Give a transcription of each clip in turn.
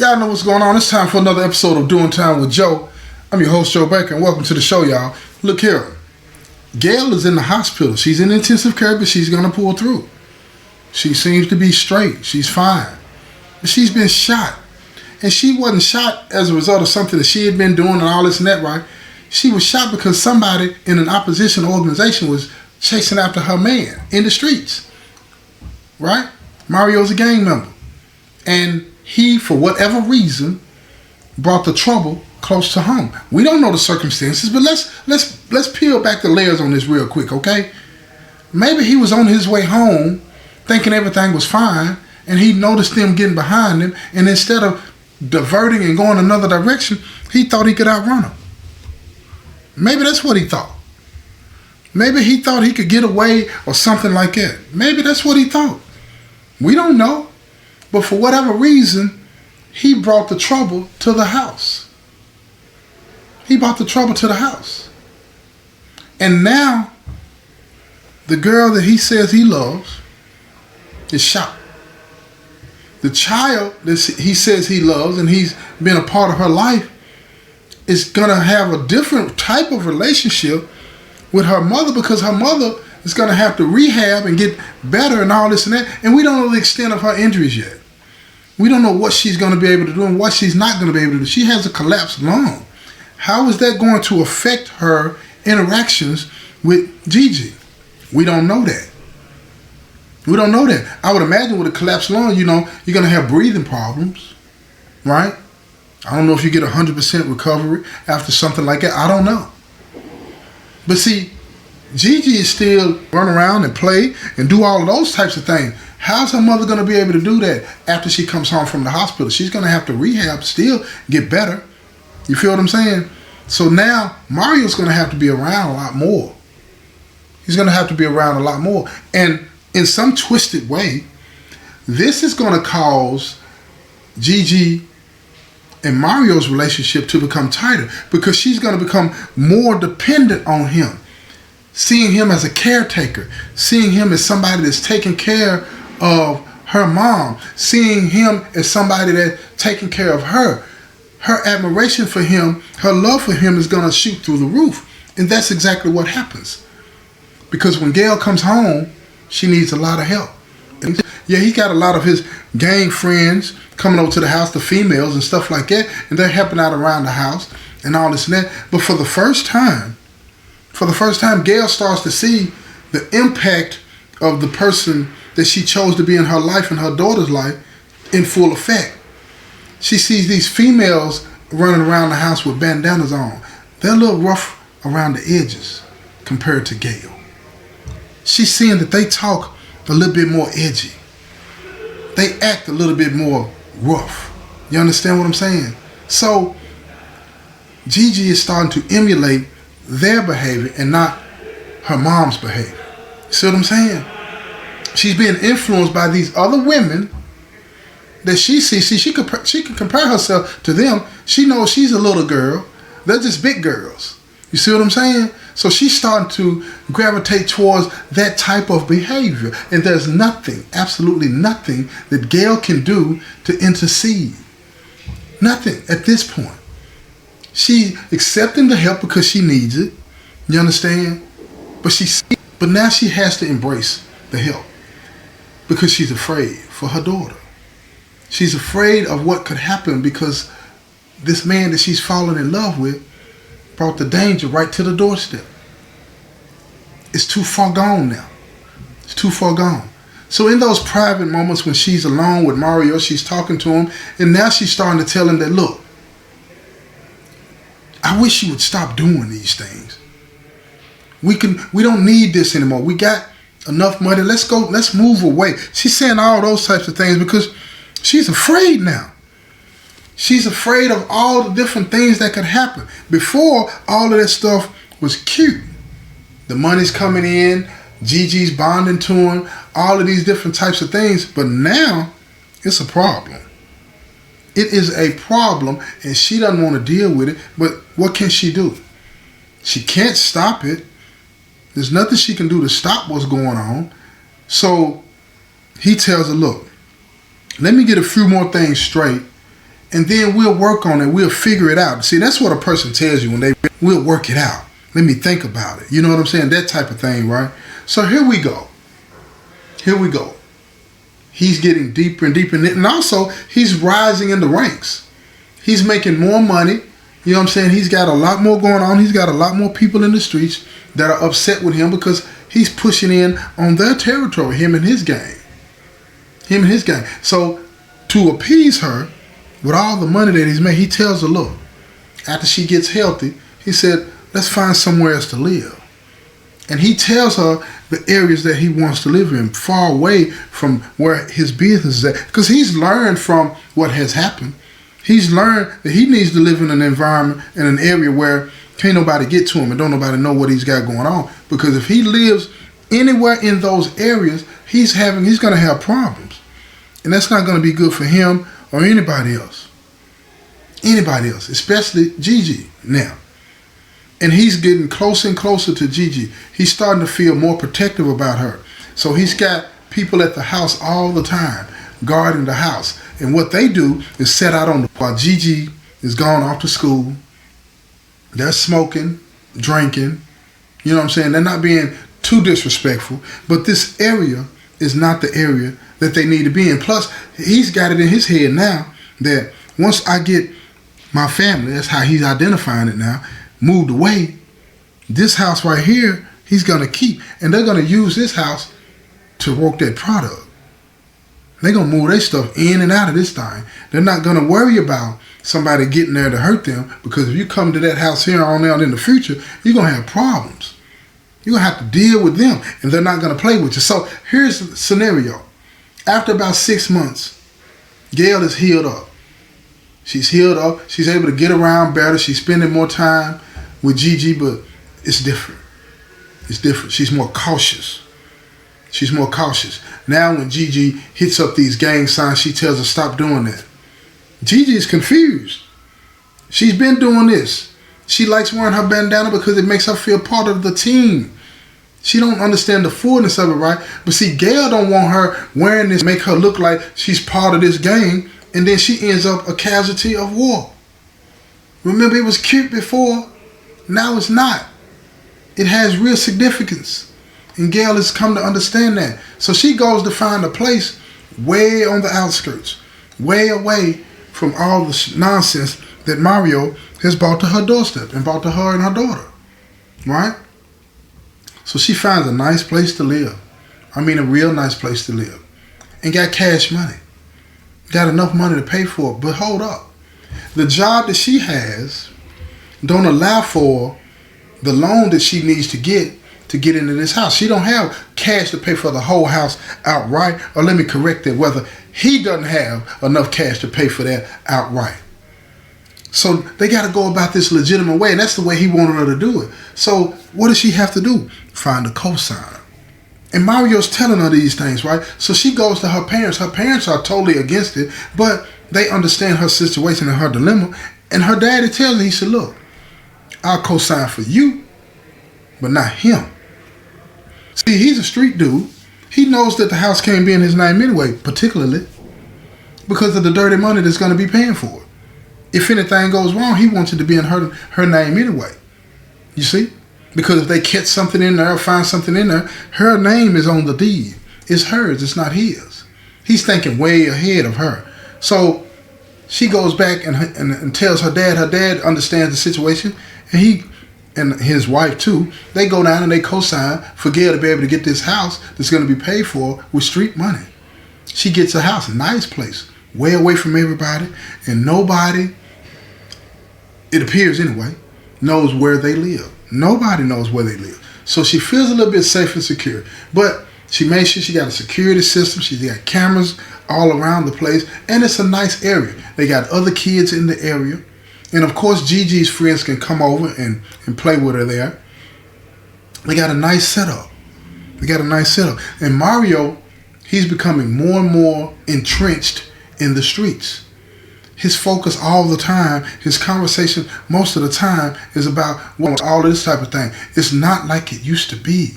y'all know what's going on. It's time for another episode of Doing Time with Joe. I'm your host, Joe Baker, and welcome to the show, y'all. Look here. Gail is in the hospital. She's in intensive care, but she's going to pull through. She seems to be straight. She's fine. But she's been shot. And she wasn't shot as a result of something that she had been doing and all this and that, right? She was shot because somebody in an opposition organization was chasing after her man in the streets. Right? Mario's a gang member. And he, for whatever reason, brought the trouble close to home. We don't know the circumstances, but let's peel back the layers on this real quick, okay? Maybe he was on his way home thinking everything was fine, and he noticed them getting behind him, and instead of diverting and going another direction, he thought he could outrun them. Maybe that's what he thought. Maybe he thought he could get away or something like that. Maybe that's what he thought. We don't know. But for whatever reason, he brought the trouble to the house. He brought the trouble to the house. And now, the girl that he says he loves is shot. The child that he says he loves and he's been a part of her life is going to have a different type of relationship with her mother, because her mother is going to have to rehab and get better and all this and that. And we don't know the extent of her injuries yet. We don't know what she's going to be able to do and what she's not going to be able to do. She has a collapsed lung. How is that going to affect her interactions with Gigi? We don't know that. We don't know that. I would imagine with a collapsed lung, you're going to have breathing problems, right? I don't know if you get 100% recovery after something like that. I don't know. But see, Gigi is still run around and play and do all of those types of things. How's her mother going to be able to do that after she comes home from the hospital? She's going to have to rehab, still get better. You feel what I'm saying? So now Mario's going to have to be around a lot more. He's going to have to be around a lot more. And in some twisted way, this is going to cause Gigi and Mario's relationship to become tighter, because she's going to become more dependent on him. Seeing him as a caretaker, seeing him as somebody that's taking care of her mom, seeing him as somebody that's taking care of her. Her admiration for him, her love for him is going to shoot through the roof. And that's exactly what happens. Because when Gail comes home, she needs a lot of help. And yeah, he got a lot of his gang friends coming over to the house, the females and stuff like that, and they're helping out around the house and all this and that. But for the first time, Gail starts to see the impact of the person that she chose to be in her life and her daughter's life in full effect. She sees these females running around the house with bandanas on. They're a little rough around the edges compared to Gail. She's seeing that they talk a little bit more edgy. They act a little bit more rough. You understand what I'm saying? So Gigi is starting to emulate their behavior and not her mom's behavior. You see what I'm saying? She's being influenced by these other women that she sees. See, she can compare herself to them. She knows she's a little girl. They're just big girls. You see what I'm saying? So she's starting to gravitate towards that type of behavior. And there's nothing, absolutely nothing that Gail can do to intercede. Nothing at this point. She's accepting the help because she needs it. You understand? But now she has to embrace the help because she's afraid for her daughter. She's afraid of what could happen because this man that she's fallen in love with brought the danger right to the doorstep. It's too far gone now. It's too far gone. So in those private moments when she's alone with Mario, she's talking to him, and now she's starting to tell him that, look, I wish you would stop doing these things. We don't need this anymore. We got enough money. Let's move away. She's saying all those types of things because she's afraid now. She's afraid of all the different things that could happen. Before, all of that stuff was cute. The money's coming in, Gigi's bonding to him, all of these different types of things. But now, it's a problem. It is a problem, and she doesn't want to deal with it. But what can she do? She can't stop it. There's nothing she can do to stop what's going on. So he tells her, look, let me get a few more things straight, And then we'll work on it. We'll figure it out. See, that's what a person tells you when we'll work it out. Let me think about it. You know what I'm saying? That type of thing, right? So here we go. He's getting deeper and deeper. And also, he's rising in the ranks. He's making more money. You know what I'm saying? He's got a lot more going on. He's got a lot more people in the streets that are upset with him because he's pushing in on their territory, him and his gang. So to appease her, with all the money that he's made, he tells her, look, after she gets healthy, he said, let's find somewhere else to live. And he tells her the areas that he wants to live in, far away from where his business is at. Because he's learned from what has happened. He's learned that he needs to live in an environment, in an area where can't nobody get to him and don't nobody know what he's got going on. Because if he lives anywhere in those areas, he's going to have problems. And that's not going to be good for him or anybody else. Especially Gigi now. And he's getting closer and closer to Gigi. He's starting to feel more protective about her. So he's got people at the house all the time, guarding the house. And what they do is set out while Gigi is gone off to school. They're smoking, drinking. You know what I'm saying? They're not being too disrespectful. But this area is not the area that they need to be in. Plus, he's got it in his head now that once I get my family, that's how he's identifying it now, moved away, this house right here, he's going to keep. And they're going to use this house to work that product. They're going to move their stuff in and out of this thing. They're not going to worry about somebody getting there to hurt them, because if you come to that house here on out in the future, you're going to have problems. You're going to have to deal with them, and they're not going to play with you. So here's the scenario. After about 6 months, Gail is healed up. She's healed up. She's able to get around better. She's spending more time with Gigi, but it's different. It's different. She's more cautious. Now when Gigi hits up these gang signs, she tells her stop doing that. Gigi is confused. She's been doing this. She likes wearing her bandana because it makes her feel part of the team. She don't understand the fullness of it, right? But see, Gail don't want her wearing this, make her look like she's part of this gang, and then she ends up a casualty of war. Remember, it was cute before. Now it's not. It has real significance. And Gail has come to understand that. So she goes to find a place way on the outskirts, way away from all the nonsense that Mario has brought to her doorstep and brought to her and her daughter, right? So she finds a nice place to live. I mean, a real nice place to live. And got cash money. Got enough money to pay for it. But hold up. The job that she has don't allow for the loan that she needs to get into this house. She don't have cash to pay for the whole house outright. Or let me correct that, whether he doesn't have enough cash to pay for that outright. So they got to go about this legitimate way, and that's the way he wanted her to do it. So what does she have to do? Find a cosign. And Mario's telling her these things, right? So she goes to her parents. Her parents are totally against it, but they understand her situation and her dilemma. And her daddy tells her, he said, look, I'll cosign for you, but not him. See, he's a street dude. He knows that the house can't be in his name anyway, particularly because of the dirty money that's going to be paying for it. If anything goes wrong, he wants it to be in her name anyway. You see? Because if they catch something in there or find something in there, her name is on the deed. It's hers. It's not his. He's thinking way ahead of her. So she goes back and tells her dad. Her dad understands the situation. And he and his wife too, they go down and they co-sign for Gail to be able to get this house that's going to be paid for with street money. She gets a house, a nice place, way away from everybody, and nobody, it appears anyway, knows where they live. Nobody knows where they live. So she feels a little bit safe and secure. But she made sure she got a security system. She's got cameras all around the place. And it's a nice area. They got other kids in the area. And of course, Gigi's friends can come over and play with her there. They got a nice setup. And Mario, he's becoming more and more entrenched in the streets. His focus all the time, his conversation most of the time is about all this type of thing. It's not like it used to be.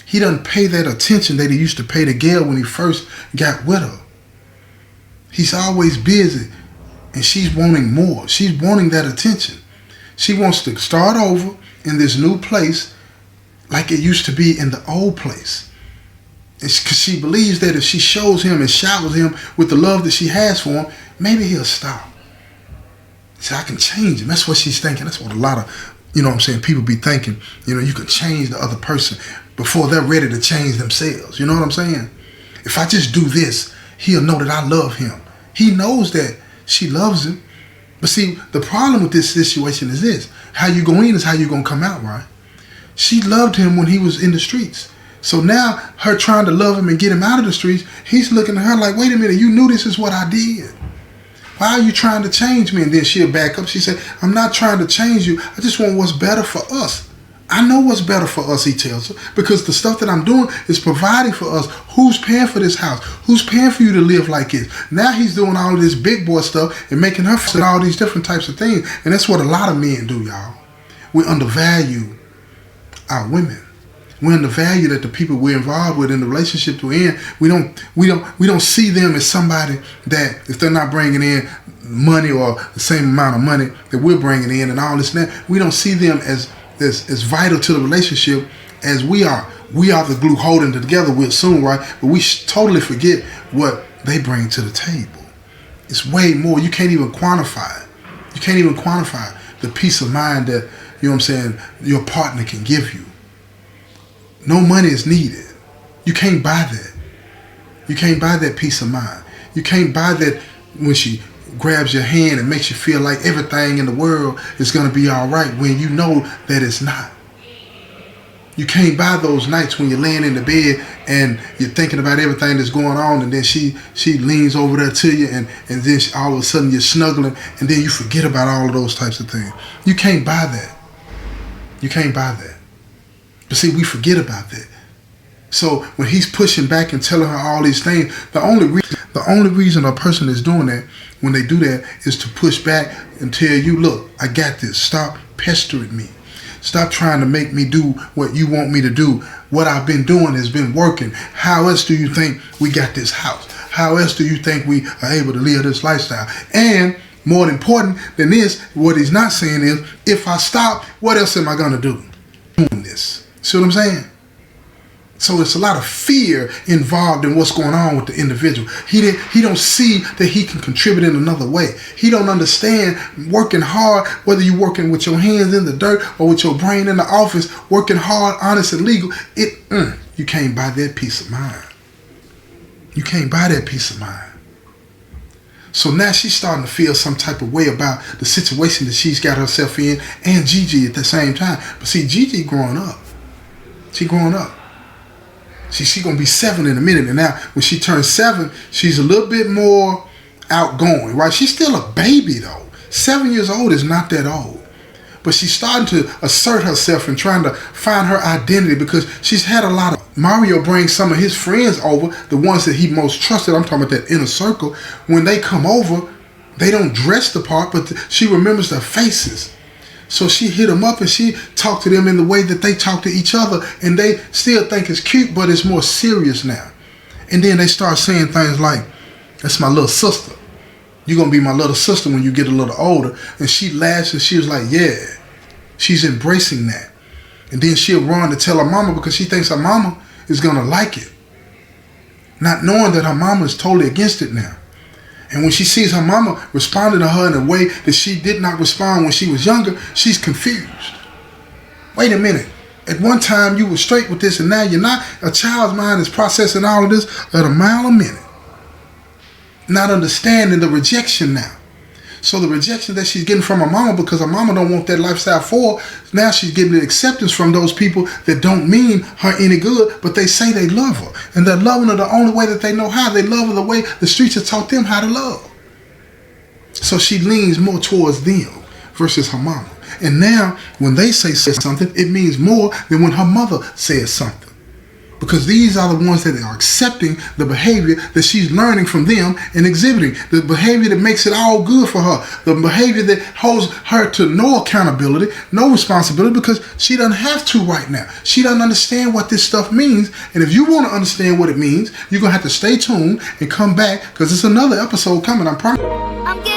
He doesn't pay that attention that he used to pay to Gail when he first got with her. He's always busy. And she's wanting more. She's wanting that attention. She wants to start over in this new place like it used to be in the old place. It's because she believes that if she shows him and showers him with the love that she has for him, maybe he'll stop. See, I can change him. That's what she's thinking. That's what a lot of, people be thinking. You can change the other person before they're ready to change themselves. You know what I'm saying? If I just do this, he'll know that I love him. He knows that she loves him. But see, the problem with this situation is this. How you go in is how you going to come out, right? She loved him when he was in the streets. So now her trying to love him and get him out of the streets, he's looking at her like, wait a minute, you knew this is what I did. Why are you trying to change me? And then she'll back up. She said, I'm not trying to change you. I just want what's better for us. I know what's better for us, he tells her, because the stuff that I'm doing is providing for us. Who's paying for this house? Who's paying for you to live like this? Now he's doing all of this big boy stuff and making her feel all these different types of things. And that's what a lot of men do, y'all. We undervalue our women. We undervalue that the people we're involved with in the relationship we're in. We don't see them as somebody that if they're not bringing in money or the same amount of money that we're bringing in and all this and that, we don't see them as vital to the relationship as we are. We are the glue holding it together, we'll assume, right? But we totally forget what they bring to the table. It's way more. You can't even quantify it. You can't even quantify the peace of mind that, your partner can give you. No money is needed. You can't buy that. You can't buy that peace of mind. You can't buy that when she grabs your hand and makes you feel like everything in the world is going to be all right when you know that it's not. You can't buy those nights when you're laying in the bed and you're thinking about everything that's going on, and then she leans over there to you, and then all of a sudden you're snuggling, and then you forget about all of those types of things. You can't buy that. You can't buy that. But see, we forget about that. So when he's pushing back and telling her all these things, the only reason a person is doing that, when they do that, is to push back and tell you, look, I got this. Stop pestering me. Stop trying to make me do what you want me to do. What I've been doing has been working. How else do you think we got this house? How else do you think we are able to live this lifestyle? And more important than this, what he's not saying is, if I stop, what else am I going to do? Doing this. See what I'm saying? So it's a lot of fear involved in what's going on with the individual. He don't see that he can contribute in another way. He don't understand working hard, whether you're working with your hands in the dirt or with your brain in the office, working hard, honest and legal. You can't buy that peace of mind. You can't buy that peace of mind. So now she's starting to feel some type of way about the situation that she's got herself in, and Gigi at the same time. But see, Gigi growing up. She growing up. She's going to be 7 in a minute. And now when she turns 7, she's a little bit more outgoing, right? She's still a baby though. 7 years old is not that old. But she's starting to assert herself and trying to find her identity, because she's had a lot of... Mario brings some of his friends over, the ones that he most trusted. I'm talking about that inner circle. When they come over, they don't dress the part, but she remembers their faces. So she hit them up and she talked to them in the way that they talk to each other, and they still think it's cute, but it's more serious now. And then they start saying things like, that's my little sister. You're going to be my little sister when you get a little older. And she laughs and she was like, yeah. She's embracing that. And then she'll run to tell her mama, because she thinks her mama is going to like it, not knowing that her mama is totally against it now. And when she sees her mama responding to her in a way that she did not respond when she was younger, she's confused. Wait a minute. At one time you were straight with this and now you're not. A child's mind is processing all of this at a mile a minute. Not understanding the rejection now. So the rejection that she's getting from her mama, because her mama don't want that lifestyle for her, now she's getting the acceptance from those people that don't mean her any good, but they say they love her. And they're loving her the only way that they know how. They love her the way the streets have taught them how to love. So she leans more towards them versus her mama. And now when they say something, it means more than when her mother says something. Because these are the ones that are accepting the behavior that she's learning from them and exhibiting. The behavior that makes it all good for her. The behavior that holds her to no accountability, no responsibility, because she doesn't have to right now. She doesn't understand what this stuff means. And if you want to understand what it means, you're going to have to stay tuned and come back, because it's another episode coming, I promise.